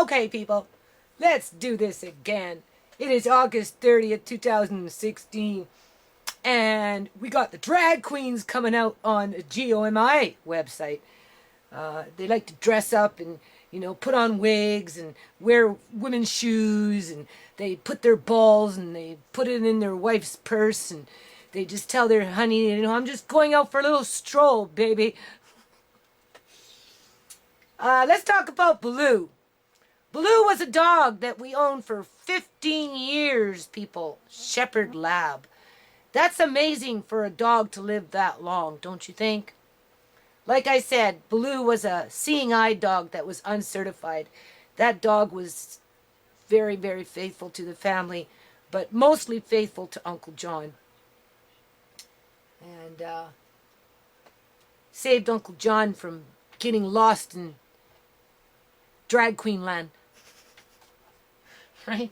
Okay, people, let's do this again. It is August 30th, 2016, and we got the drag queens coming out on the GOMI website. They like to dress up and, put on wigs and wear women's shoes, and they put their balls and they put it in their wife's purse, and they just tell their honey, I'm just going out for a little stroll, baby. Let's talk about Blue. Blue was a dog that we owned for 15 years, people. Shepherd Lab. That's amazing for a dog to live that long, don't you think? Like I said, Blue was a seeing eye dog that was uncertified. That dog was very, very faithful to the family, but mostly faithful to Uncle John. And saved Uncle John from getting lost in drag queen land. Right?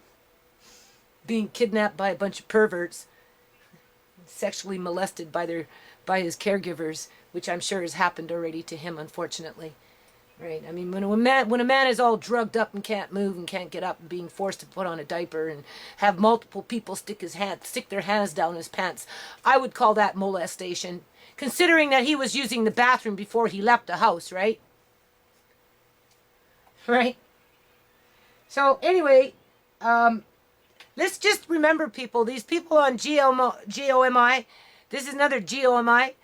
Being kidnapped by a bunch of perverts, sexually molested by his caregivers, which I'm sure has happened already to him, unfortunately. Right? I mean, when a man is all drugged up and can't move and can't get up and being forced to put on a diaper and have multiple people stick their hands down his pants, I would call that molestation, considering that he was using the bathroom before he left the house, right? Right? So anyway, let's just remember, people, these people on GOMI, this is another GOMI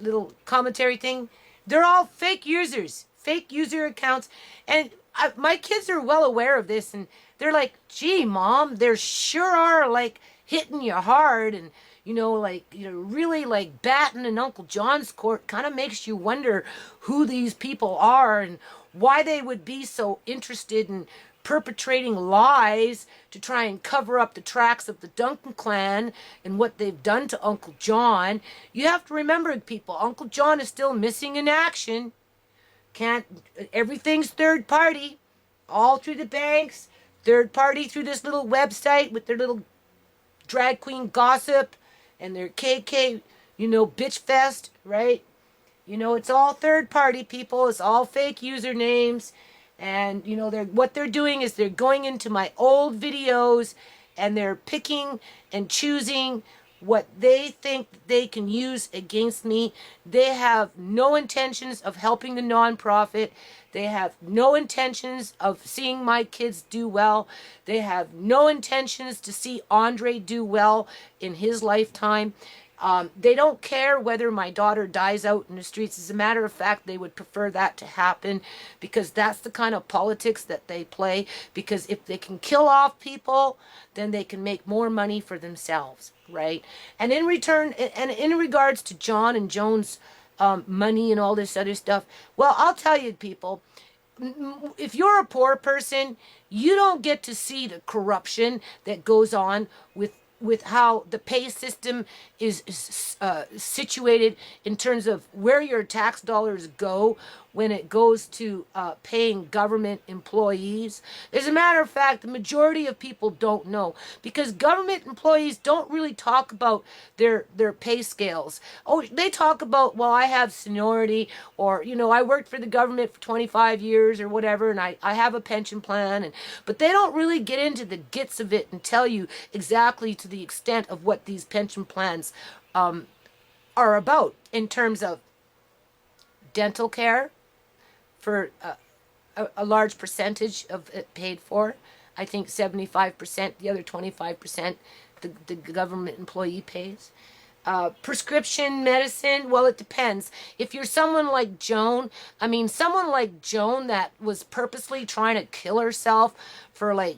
little commentary thing, they're all fake users, fake user accounts, and my kids are well aware of this, and they're like, gee, Mom, there sure are, like, hitting you hard, and, really, like, batting in Uncle John's court. Kind of makes you wonder who these people are and why they would be so interested in perpetrating lies to try and cover up the tracks of the Duncan clan and what they've done to Uncle John. You have to remember, people, Uncle John is still missing in action. Everything's third party, all through the banks, third party through this little website with their little drag queen gossip and their KK, bitch fest, right? It's all third party, people. It's all fake usernames. And, what they're doing is they're going into my old videos and they're picking and choosing what they think they can use against me. They have no intentions of helping the nonprofit. They have no intentions of seeing my kids do well. They have no intentions to see Andre do well in his lifetime. They don't care whether my daughter dies out in the streets. As a matter of fact, they would prefer that to happen because that's the kind of politics that they play. Because if they can kill off people, then they can make more money for themselves, right? And in return, and in regards to John and Joan's money and all this other stuff, well, I'll tell you, people, if you're a poor person, you don't get to see the corruption that goes on with how the pay system is situated in terms of where your tax dollars go when it goes to paying government employees. As a matter of fact, the majority of people don't know because government employees don't really talk about their pay scales. Oh, they talk about, well, I have seniority, or, I worked for the government for 25 years or whatever, and I have a pension plan, but they don't really get into the gits of it and tell you exactly to the extent of what these pension plans are about in terms of dental care for a large percentage of it paid for. I think 75%, the other 25% the government employee pays. Prescription medicine, well, it depends. If you're someone like Joan, someone like Joan that was purposely trying to kill herself for like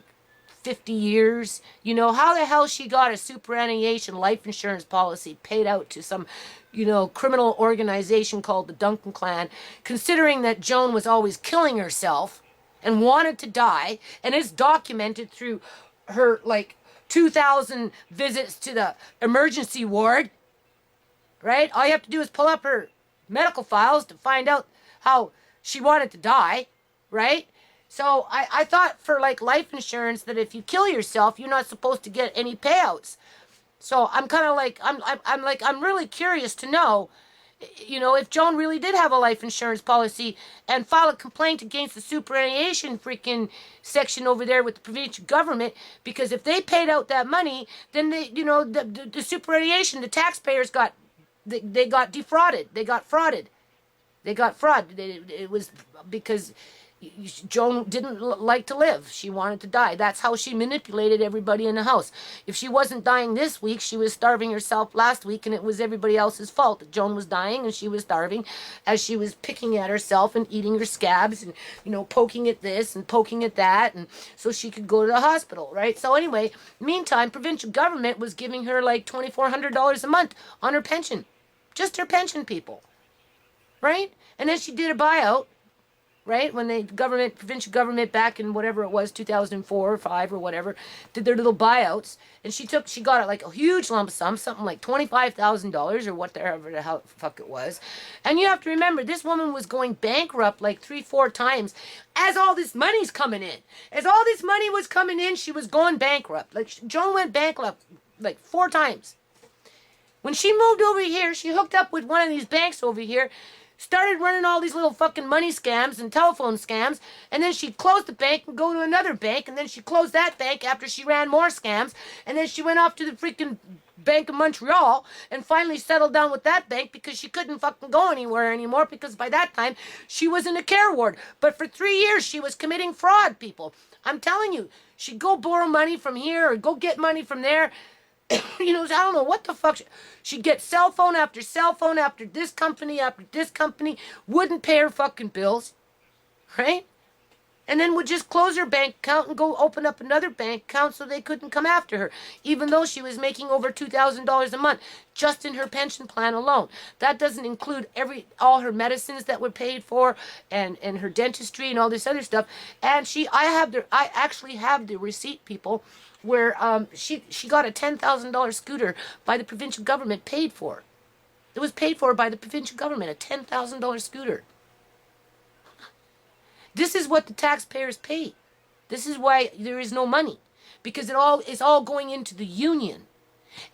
50 years, how the hell she got a superannuation life insurance policy paid out to some, criminal organization called the Duncan clan, considering that Joan was always killing herself and wanted to die, and it's documented through her, 2,000 visits to the emergency ward, right? All you have to do is pull up her medical files to find out how she wanted to die, right? So I thought for life insurance that if you kill yourself, you're not supposed to get any payouts. So I'm kind of I'm really curious to know you know, if Joan really did have a life insurance policy and file a complaint against the superannuation freaking section over there with the provincial government, because if they paid out that money, then they, you know, the superannuation, the taxpayers got, they got defrauded. They got frauded. They got fraud. It was because Joan didn't like to live. She wanted to die. That's how she manipulated everybody in the house. If she wasn't dying this week, she was starving herself last week, and it was everybody else's fault that Joan was dying and she was starving, as she was picking at herself and eating her scabs and, you know, poking at this and poking at that, and so she could go to the hospital, right? So anyway, meantime, provincial government was giving her like $2,400 a month on her pension. Just her pension, people. Right? And then she did a buyout, right? When the government, provincial government back in whatever it was, 2004 or 5 or whatever, did their little buyouts. And she got it like a huge lump sum, something like $25,000 or whatever the hell fuck it was. And you have to remember, this woman was going bankrupt like 3-4 times as all this money's coming in. As all this money was coming in, she was going bankrupt. Like, Joan went bankrupt like 4 times. When she moved over here, she hooked up with one of these banks over here, started running all these little fucking money scams and telephone scams, and then she closed the bank and go to another bank, and then she closed that bank after she ran more scams, and then she went off to the freaking Bank of Montreal and finally settled down with that bank because she couldn't fucking go anywhere anymore, because by that time she was in a care ward. But for 3 years she was committing fraud, people. I'm telling you, she'd go borrow money from here or go get money from there. You know, I don't know what the fuck. She'd get cell phone after this company, wouldn't pay her fucking bills, right? And then would just close her bank account and go open up another bank account so they couldn't come after her, even though she was making over $2,000 a month just in her pension plan alone. That doesn't include all her medicines that were paid for, and her dentistry and all this other stuff. And I actually have the receipt, people, where she got a $10,000 scooter by the provincial government paid for. It was paid for by the provincial government, a $10,000 scooter. This is what the taxpayers pay. This is why there is no money, because it's all going into the union.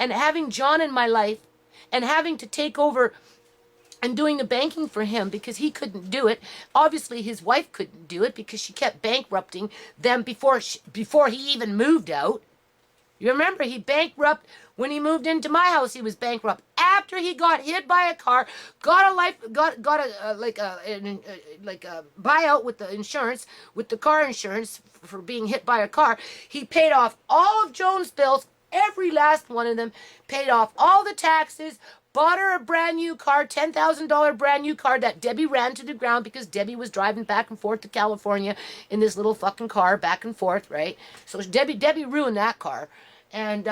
And having John in my life and having to take over and doing the banking for him because he couldn't do it. Obviously, his wife couldn't do it because she kept bankrupting them before he even moved out. You remember, he bankrupt when he moved into my house. He was bankrupt after he got hit by a car, got a buyout with the insurance, with the car insurance for being hit by a car. He paid off all of Joan's bills, every last one of them, paid off all the taxes, bought her a brand new car, $10,000 brand new car that Debbie ran to the ground because Debbie was driving back and forth to California in this little fucking car, back and forth, right? So Debbie ruined that car. And,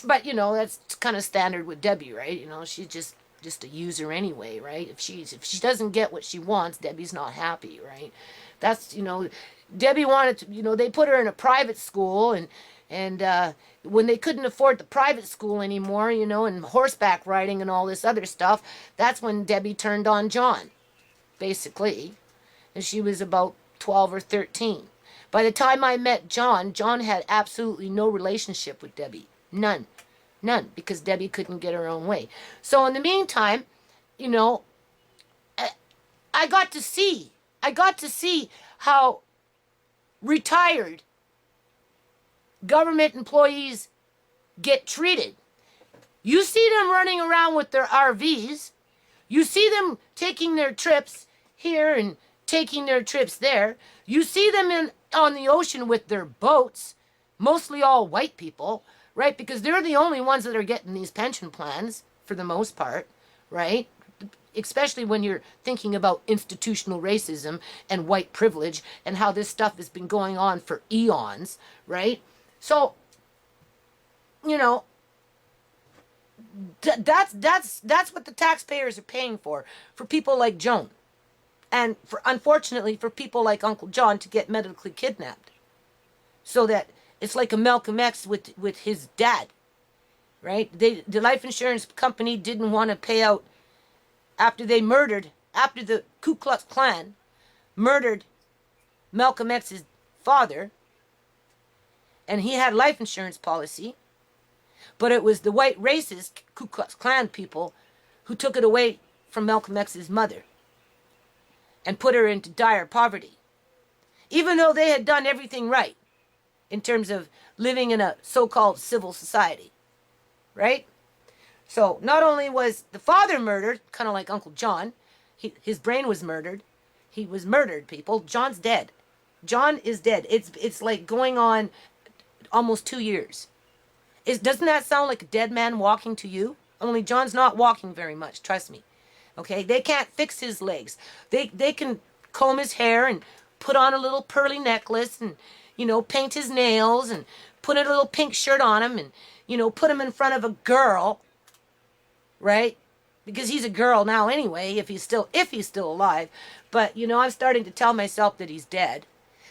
but, you know, that's kind of standard with Debbie, right? You know, she's just a user anyway, right? If she doesn't get what she wants, Debbie's not happy, right? That's, you know, Debbie wanted to, you know, they put her in a private school, and when they couldn't afford the private school anymore, you know, and horseback riding and all this other stuff, that's when Debbie turned on John, basically. And she was about 12 or 13. By the time I met John had absolutely no relationship with Debbie. None, because Debbie couldn't get her own way. So in the meantime, you know, I got to see how retired government employees get treated. You see them running around with their RVs. You see them taking their trips here and taking their trips there. You see them on the ocean with their boats, mostly all white people, right? Because they're the only ones that are getting these pension plans for the most part, right? Especially when you're thinking about institutional racism and white privilege and how this stuff has been going on for eons, right? So, you know, that's what the taxpayers are paying for people like Joan. And unfortunately for people like Uncle John to get medically kidnapped. So that it's like a Malcolm X with his dad, right? The life insurance company didn't want to pay out after the Ku Klux Klan murdered Malcolm X's father, and he had life insurance policy, but it was the white racist Ku Klux Klan people who took it away from Malcolm X's mother and put her into dire poverty, even though they had done everything right in terms of living in a so-called civil society, right? So not only was the father murdered, kind of like Uncle John, his brain was murdered. He was murdered, people. John's dead. John is dead. It's like going on almost 2 years. Doesn't that sound like a dead man walking to you? Only John's not walking very much, trust me. Okay, they can't fix his legs. They can comb his hair and put on a little pearly necklace and, paint his nails and put a little pink shirt on him and, put him in front of a girl, right? Because he's a girl now anyway, if he's still alive. But, I'm starting to tell myself that he's dead.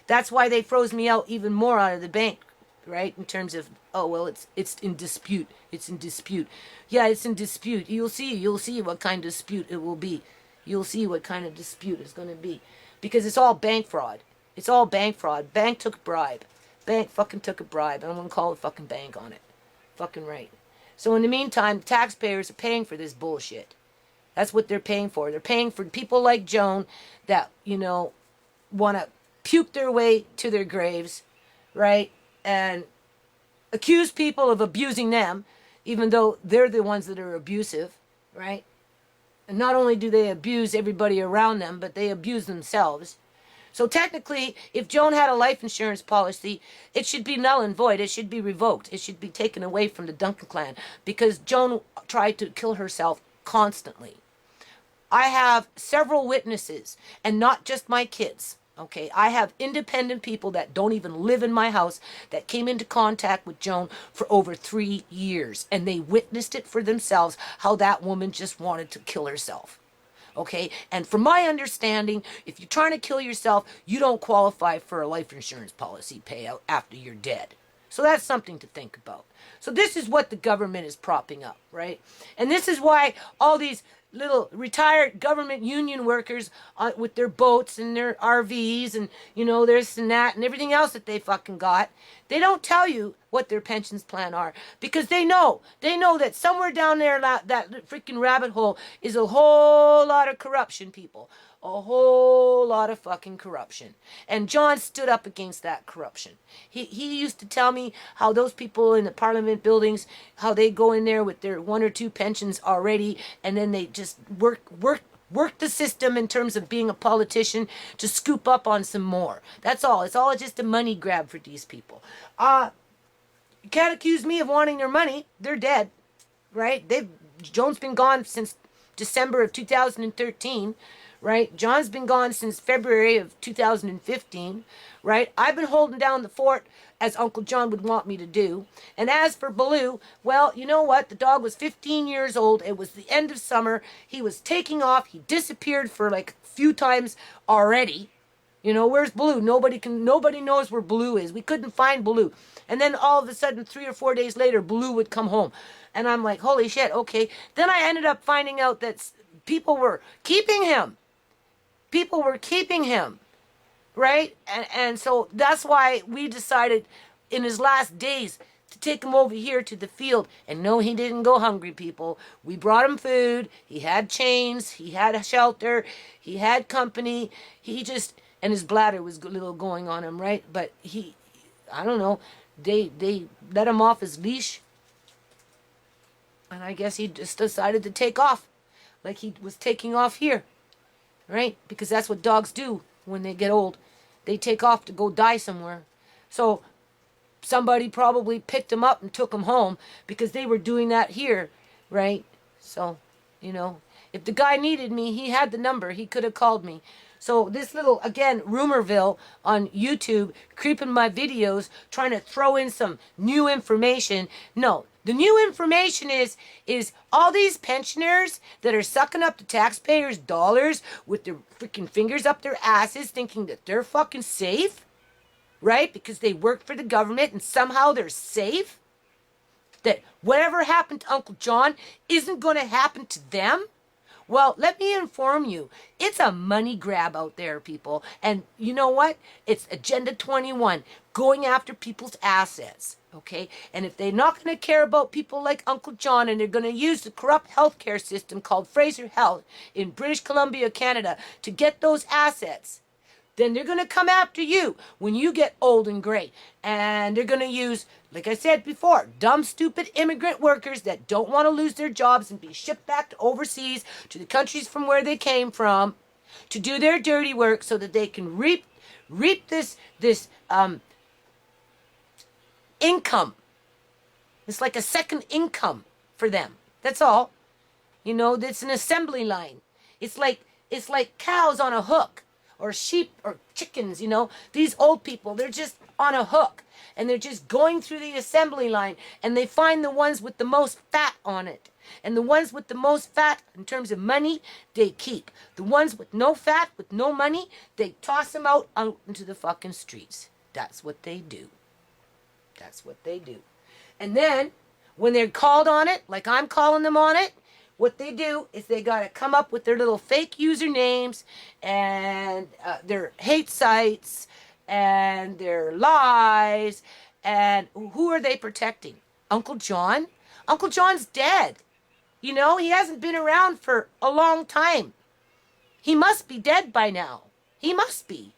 That's why they froze me out even more out of the bank, right? In terms of, oh, well, it's in dispute. It's in dispute. Yeah, it's in dispute. You'll see what kind of dispute it will be. You'll see what kind of dispute it's going to be. Because it's all bank fraud. It's all bank fraud. Bank took a bribe. Bank fucking took a bribe. I'm going to call the fucking bank on it. Fucking right. So in the meantime, taxpayers are paying for this bullshit. That's what they're paying for. They're paying for people like Joan that, want to puke their way to their graves, right? And accuse people of abusing them, even though they're the ones that are abusive, right? And not only do they abuse everybody around them, but they abuse themselves. So technically, if Joan had a life insurance policy, it should be null and void. It should be revoked. It should be taken away from the Duncan clan because Joan tried to kill herself constantly. I have several witnesses, and not just my kids. Okay, I have independent people that don't even live in my house that came into contact with Joan for over 3 years, and they witnessed it for themselves how that woman just wanted to kill herself. Okay, and from my understanding, if you're trying to kill yourself, you don't qualify for a life insurance policy payout after you're dead. So that's something to think about. So this is what the government is propping up, right? And this is why all these little retired government union workers with their boats and their RVs and, this and that and everything else that they fucking got, they don't tell you what their pensions plan are because they know that somewhere down there, that freaking rabbit hole is a whole lot of corruption, people. A whole lot of fucking corruption. And John stood up against that corruption. He used to tell me how those people in the parliament buildings, how they go in there with their 1 or 2 pensions already, and then they just work the system in terms of being a politician to scoop up on some more. That's all. It's all just a money grab for these people. You can't accuse me of wanting their money. They're dead, right? Joan's been gone since December of 2013. Right? John's been gone since February of 2015, right? I've been holding down the fort as Uncle John would want me to do. And as for Blue, well, you know what? The dog was 15 years old. It was the end of summer. He was taking off. He disappeared for like a few times already. Where's Blue? Nobody knows where Blue is. We couldn't find Blue. And then all of a sudden, 3 or 4 days later, Blue would come home. And I'm like, holy shit, okay. Then I ended up finding out that people were keeping him. People were keeping him, right? And so that's why we decided in his last days to take him over here to the field. And no, he didn't go hungry, people. We brought him food. He had chains. He had a shelter. He had company. And his bladder was a little going on him, right? But I don't know, they let him off his leash. And I guess he just decided to take off like he was taking off here. Right? Because that's what dogs do when they get old. They take off to go die somewhere. So somebody probably picked him up and took him home because they were doing that here, right? So, if the guy needed me, he had the number. He could have called me. So this little, again, Rumorville on YouTube, creeping my videos, trying to throw in some new information. No, the new information is all these pensioners that are sucking up the taxpayers' dollars with their freaking fingers up their asses thinking that they're fucking safe, right? Because they work for the government and somehow they're safe. That whatever happened to Uncle John isn't going to happen to them. Well, let me inform you, it's a money grab out there, people. And you know what? It's Agenda 21, going after people's assets, Okay? And if they're not going to care about people like Uncle John, and they're going to use the corrupt healthcare system called Fraser Health in British Columbia, Canada, to get those assets, then they're going to come after you when you get old and gray. And they're going to use, like I said before, dumb, stupid immigrant workers that don't want to lose their jobs and be shipped back to overseas, to the countries from where they came from, to do their dirty work so that they can reap this income. It's like a second income for them. That's all. You know, it's an assembly line. It's like cows on a hook, or sheep or chickens, you know. These old people, they're just on a hook, and they're just going through the assembly line, and they find the ones with the most fat on it. And the ones with the most fat, in terms of money, they keep. The ones with no fat, with no money, they toss them out into the fucking streets. That's what they do. That's what they do. And then, when they're called on it, like I'm calling them on it, what they do is they got to come up with their little fake usernames and their hate sites and their lies. And who are they protecting? Uncle John? Uncle John's dead. You know, he hasn't been around for a long time. He must be dead by now. He must be.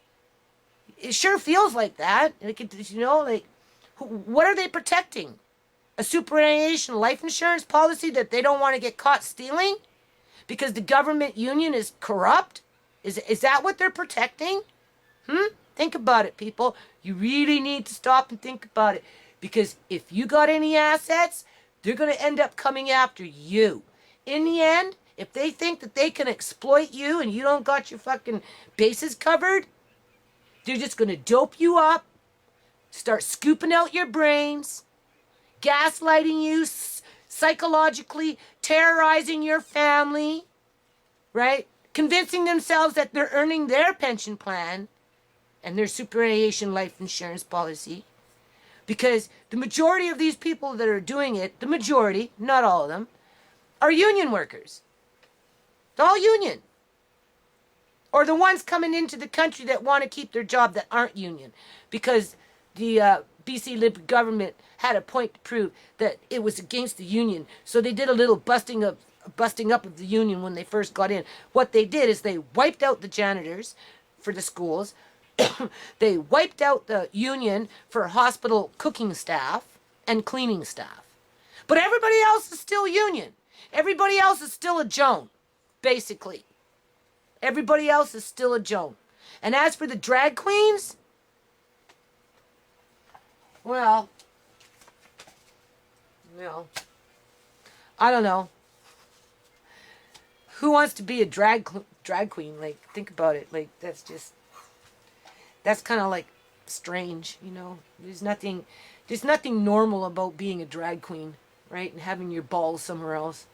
It sure feels like that. You know, like, what are they protecting? A superannuation life insurance policy that they don't want to get caught stealing? Because the government union is corrupt? Is that what they're protecting? Think about it, people. You really need to stop and think about it. Because if you got any assets, they're going to end up coming after you. In the end, if they think that they can exploit you and you don't got your fucking bases covered, they're just going to dope you up, start scooping out your brains, gaslighting you, psychologically terrorizing your family, right? Convincing themselves that they're earning their pension plan and their superannuation life insurance policy. Because the majority of these people that are doing it, the majority, not all of them, are union workers. They're all union. Or the ones coming into the country that want to keep their job that aren't union. Because the BC Liberal government had a point to prove that it was against the union. So they did a little busting up of the union when they first got in. What they did is they wiped out the janitors for the schools. They wiped out the union for hospital cooking staff and cleaning staff. But everybody else is still union. Everybody else is still a Joan, basically. Everybody else is still a Joan. And as for the drag queens, well, I don't know. Who wants to be a drag queen? Like, think about it. Like, that's kind of like strange, you know. There's nothing normal about being a drag queen, right? And having your balls somewhere else.